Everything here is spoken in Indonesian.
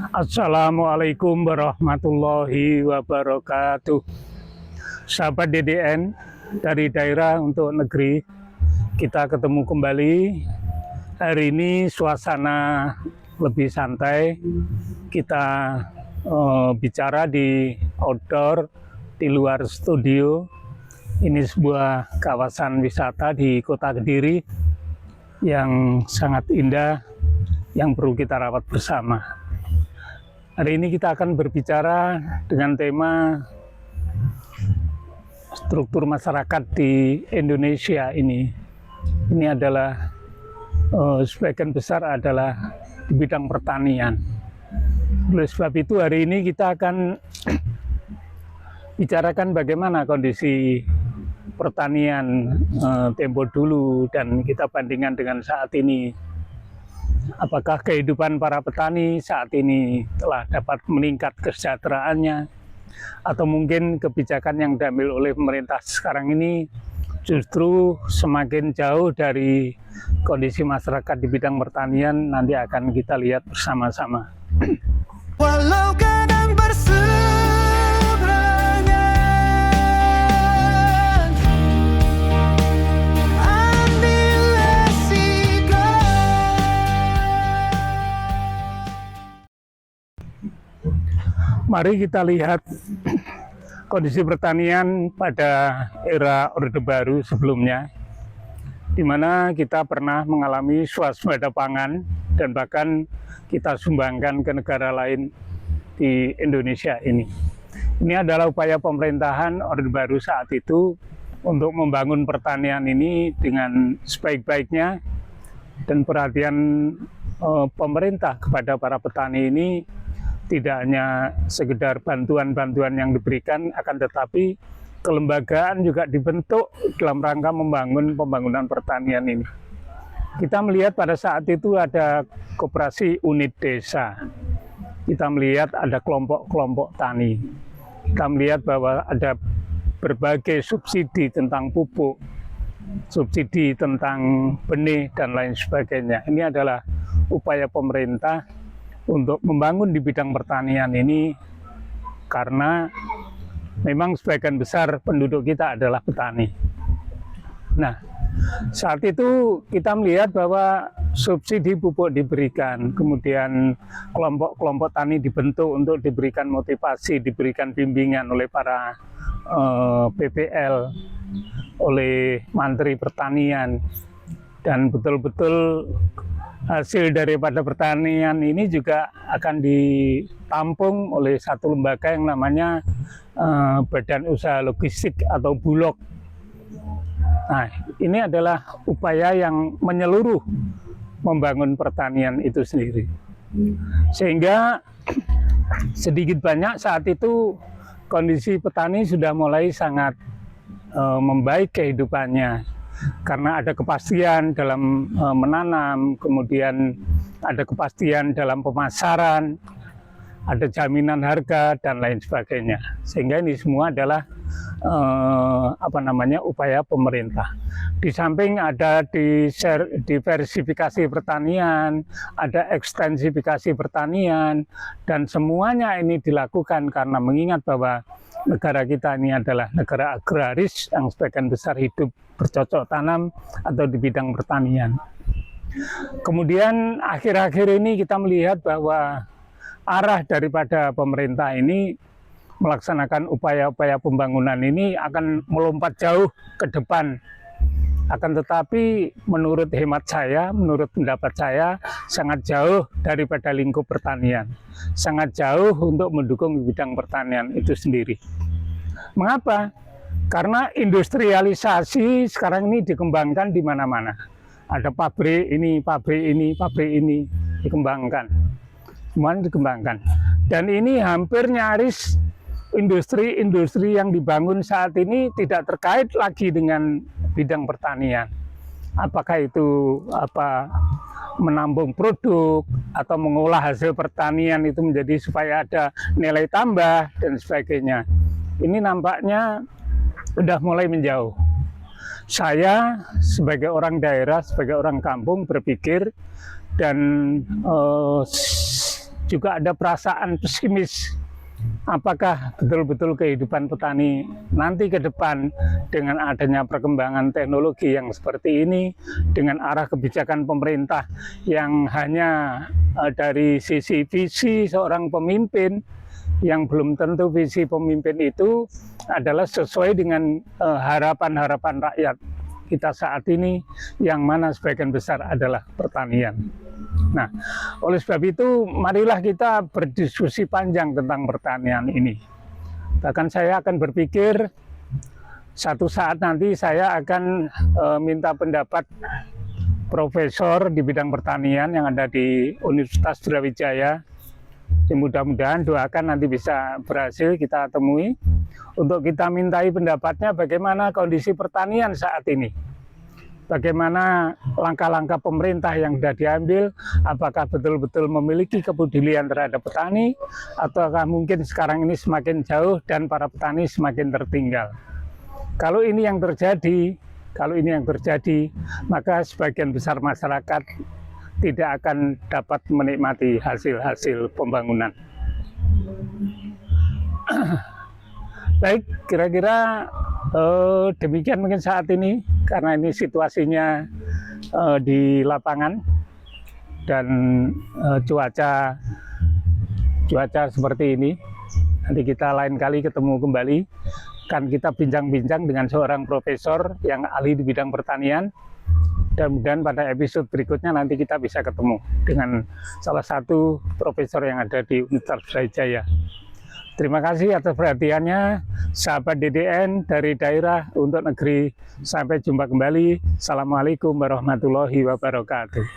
Assalamualaikum warahmatullahi wabarakatuh. Sahabat DDN dari daerah untuk negeri, kita ketemu kembali. Hari ini suasana lebih santai. Kita bicara di outdoor, di luar studio. Ini sebuah kawasan wisata di Kota Kediri yang sangat indah, yang perlu kita rawat bersama. Hari ini kita akan berbicara dengan tema struktur masyarakat di Indonesia ini. Ini adalah sebagian besar adalah di bidang pertanian. Oleh sebab itu hari ini kita akan bicarakan bagaimana kondisi pertanian tempo dulu dan kita bandingkan dengan saat ini. Apakah kehidupan para petani saat ini telah dapat meningkat kesejahteraannya, atau mungkin kebijakan yang diambil oleh pemerintah sekarang ini justru semakin jauh dari kondisi masyarakat di bidang pertanian. Nanti akan kita lihat bersama-sama. Walau kadang berseberangan, ambil resiko. Mari kita lihat kondisi pertanian pada era Orde Baru sebelumnya, di mana kita pernah mengalami swasembada pangan dan bahkan kita sumbangkan ke negara lain di Indonesia ini. Ini adalah upaya pemerintahan Orde Baru saat itu untuk membangun pertanian ini dengan sebaik-baiknya, dan perhatian pemerintah kepada para petani ini tidak hanya sekedar bantuan-bantuan yang diberikan, akan tetapi kelembagaan juga dibentuk dalam rangka membangun pembangunan pertanian ini. Kita melihat pada saat itu ada koperasi unit desa, kita melihat ada kelompok-kelompok tani, kita melihat bahwa ada berbagai subsidi tentang pupuk, subsidi tentang benih, dan lain sebagainya. Ini adalah upaya pemerintah untuk membangun di bidang pertanian ini, karena memang sebagian besar penduduk kita adalah petani. Nah, saat itu kita melihat bahwa subsidi pupuk diberikan, kemudian kelompok-kelompok tani dibentuk untuk diberikan motivasi, diberikan bimbingan oleh para PPL, oleh Menteri Pertanian, dan betul-betul hasil daripada pertanian ini juga akan ditampung oleh satu lembaga yang namanya Badan Usaha Logistik atau Bulog. Nah, ini adalah upaya yang menyeluruh membangun pertanian itu sendiri. Sehingga sedikit banyak saat itu kondisi petani sudah mulai sangat membaik kehidupannya, karena ada kepastian dalam menanam, kemudian ada kepastian dalam pemasaran, ada jaminan harga, dan lain sebagainya. Sehingga ini semua adalah upaya pemerintah. Di samping ada diversifikasi pertanian, ada ekstensifikasi pertanian, dan semuanya ini dilakukan karena mengingat bahwa negara kita ini adalah negara agraris yang sebagian besar hidup bercocok tanam atau di bidang pertanian. Kemudian akhir-akhir ini kita melihat bahwa arah daripada pemerintah ini melaksanakan upaya-upaya pembangunan ini akan melompat jauh ke depan. Akan tetapi menurut hemat saya, menurut pendapat saya, sangat jauh daripada lingkup pertanian. Sangat jauh untuk mendukung bidang pertanian itu sendiri. Mengapa? Karena industrialisasi sekarang ini dikembangkan di mana-mana. Ada pabrik ini, pabrik ini, pabrik ini dikembangkan. Semuanya dikembangkan. Dan ini hampir nyaris industri-industri yang dibangun saat ini tidak terkait lagi dengan bidang pertanian. Apakah itu menampung produk atau mengolah hasil pertanian itu menjadi supaya ada nilai tambah dan sebagainya. Ini nampaknya sudah mulai menjauh. Saya sebagai orang daerah, sebagai orang kampung berpikir dan juga ada perasaan pesimis. Apakah betul-betul kehidupan petani nanti ke depan dengan adanya perkembangan teknologi yang seperti ini, dengan arah kebijakan pemerintah yang hanya dari sisi visi seorang pemimpin, yang belum tentu visi pemimpin itu adalah sesuai dengan harapan-harapan rakyat kita saat ini, yang mana sebagian besar adalah pertanian. Nah, oleh sebab itu, marilah kita berdiskusi panjang tentang pertanian ini. Bahkan saya akan berpikir, satu saat nanti saya akan minta pendapat profesor di bidang pertanian yang ada di Universitas Brawijaya. Mudah-mudahan doakan nanti bisa berhasil kita temui, untuk kita mintai pendapatnya bagaimana kondisi pertanian saat ini. Bagaimana langkah-langkah pemerintah yang sudah diambil, apakah betul-betul memiliki kepedulian terhadap petani, ataukah mungkin sekarang ini semakin jauh dan para petani semakin tertinggal. Kalau ini yang terjadi, maka sebagian besar masyarakat tidak akan dapat menikmati hasil-hasil pembangunan. Baik, kira-kira demikian mungkin saat ini, karena ini situasinya di lapangan dan cuaca seperti ini. Nanti kita lain kali ketemu kembali, kan kita bincang-bincang dengan seorang profesor yang ahli di bidang pertanian. Mudah-mudahan pada episode berikutnya nanti kita bisa ketemu dengan salah satu profesor yang ada di Universitas Brawijaya. Terima kasih atas perhatiannya, sahabat DDN dari daerah untuk negeri. Sampai jumpa kembali. Assalamualaikum warahmatullahi wabarakatuh.